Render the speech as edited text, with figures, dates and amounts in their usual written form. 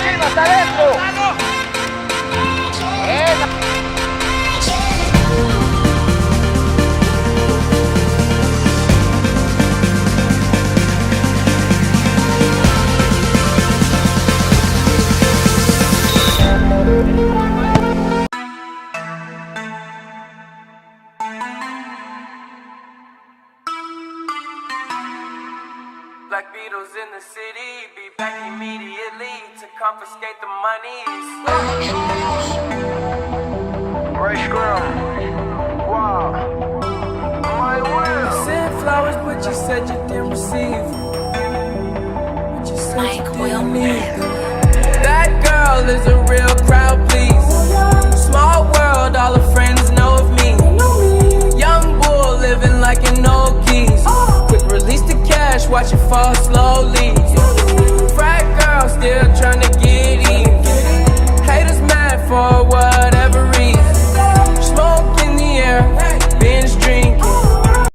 Chima, está adentro. Black Beatles in the city, be back immediately to confiscate the monies. Ray Scrum. Wow. My will. Sent flowers, but you said you didn't receive them. But you said you didn't need them. That girl is a